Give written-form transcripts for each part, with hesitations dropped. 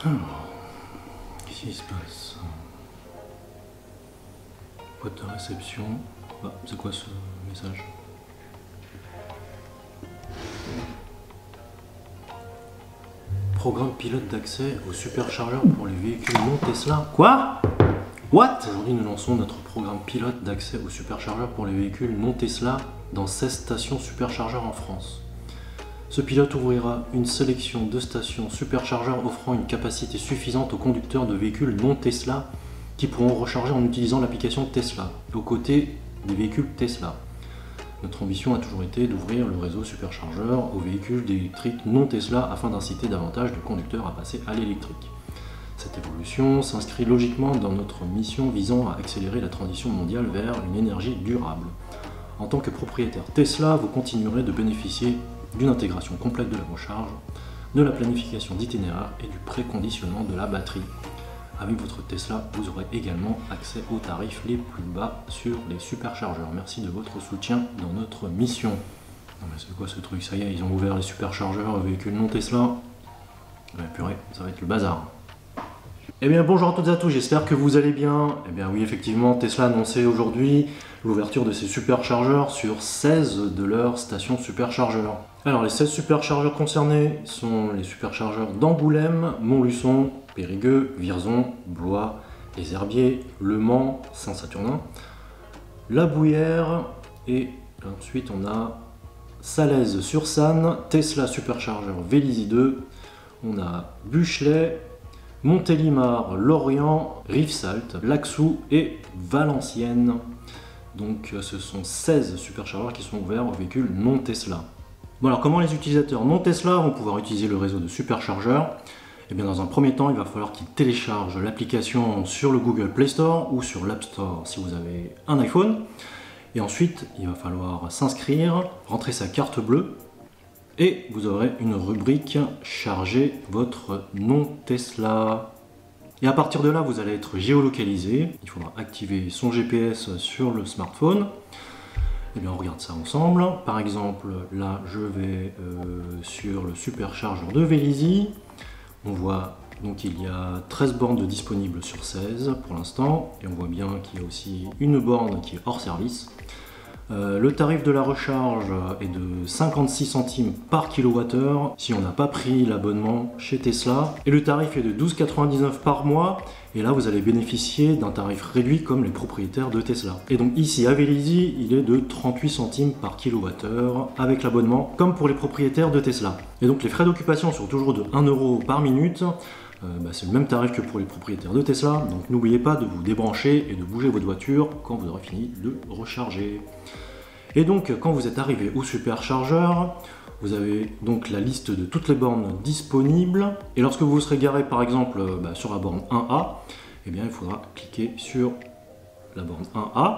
Alors, qu'est-ce qui se passe? Boîte de réception. Ah, c'est quoi ce message? Programme pilote d'accès au superchargeur pour les véhicules non Tesla. Quoi? What? Aujourd'hui, nous lançons notre programme pilote d'accès au superchargeur pour les véhicules non Tesla dans 16 stations superchargeurs en France. Ce pilote ouvrira une sélection de stations superchargeurs offrant une capacité suffisante aux conducteurs de véhicules non Tesla qui pourront recharger en utilisant l'application Tesla, aux côtés des véhicules Tesla. Notre ambition a toujours été d'ouvrir le réseau superchargeur aux véhicules électriques non Tesla afin d'inciter davantage de conducteurs à passer à l'électrique. Cette évolution s'inscrit logiquement dans notre mission visant à accélérer la transition mondiale vers une énergie durable. En tant que propriétaire Tesla, vous continuerez de bénéficier d'une intégration complète de la recharge, de la planification d'itinéraire et du préconditionnement de la batterie. Avec votre Tesla, vous aurez également accès aux tarifs les plus bas sur les superchargeurs. Merci de votre soutien dans notre mission. Non mais c'est quoi ce truc? Ça y est, ils ont ouvert les superchargeurs aux véhicules non Tesla. Ouais, purée, ça va être le bazar. Eh bien bonjour à toutes et à tous, j'espère que vous allez bien. Eh bien oui, effectivement, Tesla a annoncé aujourd'hui l'ouverture de ses superchargeurs sur 16 de leurs stations superchargeurs. Alors les 16 superchargeurs concernés sont les superchargeurs d'Angoulême, Montluçon, Périgueux, Vierzon, Blois, Les Herbiers, Le Mans, Saint-Saturnin, La Bouillère et ensuite on a Salaise-sur-Sanne, Tesla superchargeur Vélizy 2, on a Buchelet, Montélimar, Lorient, Rivesaltes, Laxou et Valenciennes. Donc ce sont 16 superchargeurs qui sont ouverts aux véhicules non Tesla. Bon alors comment les utilisateurs non Tesla vont pouvoir utiliser le réseau de superchargeurs? Eh bien dans un premier temps, il va falloir qu'ils téléchargent l'application sur le Google Play Store ou sur l'App Store si vous avez un iPhone. Et ensuite, il va falloir s'inscrire, rentrer sa carte bleue et vous aurez une rubrique « Charger votre non Tesla ». Et à partir de là, vous allez être géolocalisé. Il faudra activer son GPS sur le smartphone. Eh bien, on regarde ça ensemble. Par exemple, là, je vais sur le superchargeur de Vélizy. On voit donc qu'il y a 13 bornes disponibles sur 16 pour l'instant. Et on voit bien qu'il y a aussi une borne qui est hors service. Le tarif de la recharge est de 56 centimes par kWh si on n'a pas pris l'abonnement chez Tesla. Et le tarif est de 12,99 € par mois. Et là, vous allez bénéficier d'un tarif réduit comme les propriétaires de Tesla. Et donc ici à Vélizy, il est de 38 centimes par kWh avec l'abonnement comme pour les propriétaires de Tesla. Et donc les frais d'occupation sont toujours de 1 € par minute. C'est le même tarif que pour les propriétaires de Tesla, donc n'oubliez pas de vous débrancher et de bouger votre voiture quand vous aurez fini de recharger. Et donc quand vous êtes arrivé au superchargeur, vous avez donc la liste de toutes les bornes disponibles, et lorsque vous serez garé par exemple sur la borne 1A, eh bien il faudra cliquer sur la borne 1A,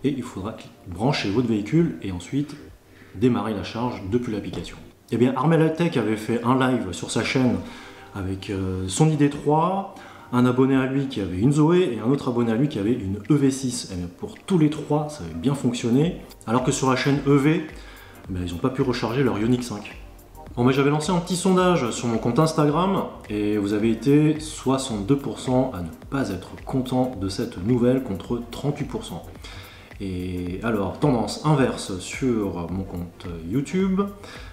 et il faudra brancher votre véhicule et ensuite démarrer la charge depuis l'application. Eh bien Armelatech avait fait un live sur sa chaîne avec son ID3, un abonné à lui qui avait une Zoé et un autre abonné à lui qui avait une EV6. Et bien pour tous les trois, ça avait bien fonctionné, alors que sur la chaîne EV, ils n'ont pas pu recharger leur Ioniq 5. Bon, j'avais lancé un petit sondage sur mon compte Instagram et vous avez été 62% à ne pas être content de cette nouvelle contre 38%. Et alors, tendance inverse sur mon compte YouTube.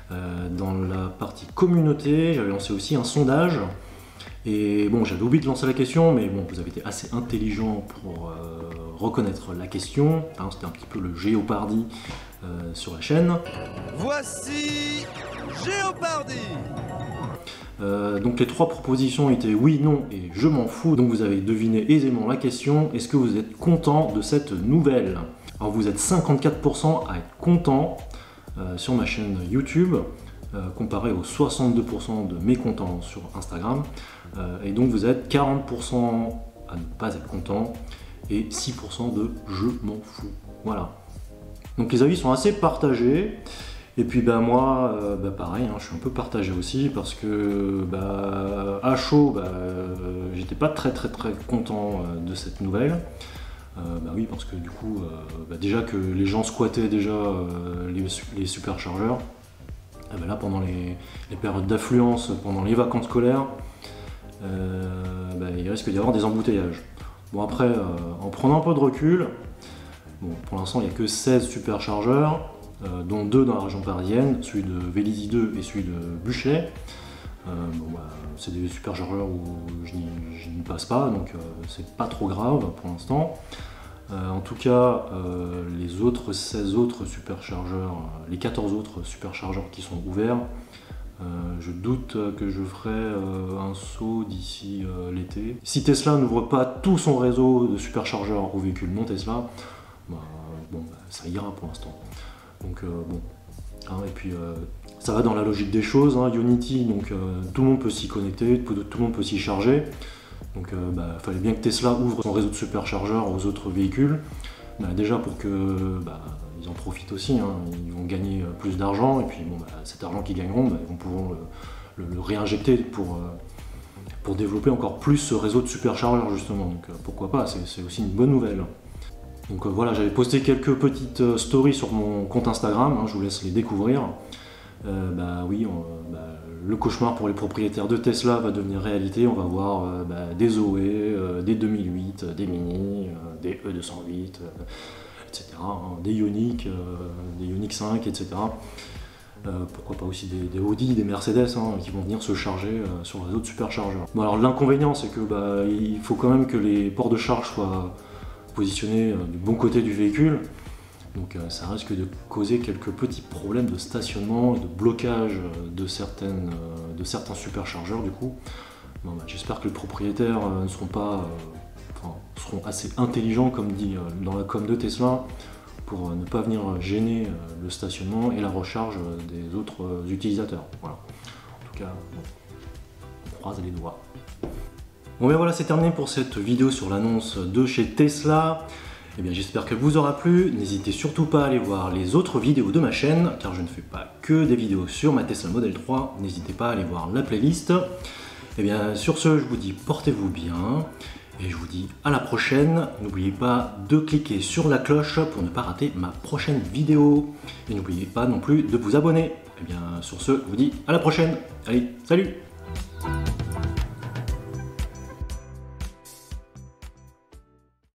Dans la partie communauté, j'avais lancé aussi un sondage. Et bon, j'avais oublié de lancer la question, mais bon, vous avez été assez intelligent pour reconnaître la question. Hein, c'était un petit peu le Géopardy sur la chaîne. Voici Géopardy. Donc les trois propositions étaient oui, non et je m'en fous. Donc vous avez deviné aisément la question. Est-ce que vous êtes content de cette nouvelle? Alors vous êtes 54% à être content sur ma chaîne YouTube, comparé aux 62% de mécontents sur Instagram. Et donc vous êtes 40% à ne pas être content et 6% de je m'en fous. Voilà. Donc les avis sont assez partagés. Et puis moi, pareil, hein, je suis un peu partagé aussi parce que à chaud, j'étais pas très content de cette nouvelle. Oui, parce que du coup, déjà que les gens squattaient déjà les superchargeurs, là pendant les périodes d'affluence, pendant les vacances scolaires, il risque d'y avoir des embouteillages. Bon après, en prenant un peu de recul, bon, pour l'instant il n'y a que 16 superchargeurs, dont 2 dans la région parisienne, celui de Vélizy 2 et celui de Buchet. C'est des superchargeurs où je n'y passe pas, donc c'est pas trop grave pour l'instant. En tout cas, les autres 16 autres superchargeurs, les 14 autres superchargeurs qui sont ouverts, je doute que je ferai un saut d'ici l'été. Si Tesla n'ouvre pas tout son réseau de superchargeurs aux véhicules non Tesla, ça ira pour l'instant. Donc et puis ça va dans la logique des choses, hein. Ionity, donc tout le monde peut s'y connecter, tout le monde peut s'y charger. Donc fallait bien que Tesla ouvre son réseau de superchargeurs aux autres véhicules. Déjà pour que ils en profitent aussi, hein. Ils vont gagner plus d'argent, et puis cet argent qu'ils gagneront, ils vont pouvoir le réinjecter pour développer encore plus ce réseau de superchargeurs justement. Donc pourquoi pas, c'est aussi une bonne nouvelle. Donc voilà, j'avais posté quelques petites stories sur mon compte Instagram, hein, je vous laisse les découvrir. Le cauchemar pour les propriétaires de Tesla va devenir réalité. On va voir des Zoé, des 2008, des Mini, des E208, etc. Des Ioniq, des Ioniq 5, etc. Pourquoi pas aussi des Audi, des Mercedes, hein, qui vont venir se charger sur le réseau de superchargeurs. Bon, alors l'inconvénient, c'est que il faut quand même que les ports de charge soient positionnés du bon côté du véhicule. Donc ça risque de causer quelques petits problèmes de stationnement, de blocage de certains superchargeurs du coup. J'espère que les propriétaires seront assez intelligents, comme dit dans la com de Tesla, pour ne pas venir gêner le stationnement et la recharge des autres utilisateurs. Voilà. En tout cas, on croise les doigts. Bon voilà, c'est terminé pour cette vidéo sur l'annonce de chez Tesla. Eh bien, j'espère qu'elle vous aura plu. N'hésitez surtout pas à aller voir les autres vidéos de ma chaîne, car je ne fais pas que des vidéos sur ma Tesla Model 3. N'hésitez pas à aller voir la playlist. Eh bien, sur ce, je vous dis portez-vous bien, et je vous dis à la prochaine. N'oubliez pas de cliquer sur la cloche pour ne pas rater ma prochaine vidéo. Et n'oubliez pas non plus de vous abonner. Eh bien, sur ce, je vous dis à la prochaine. Allez, salut!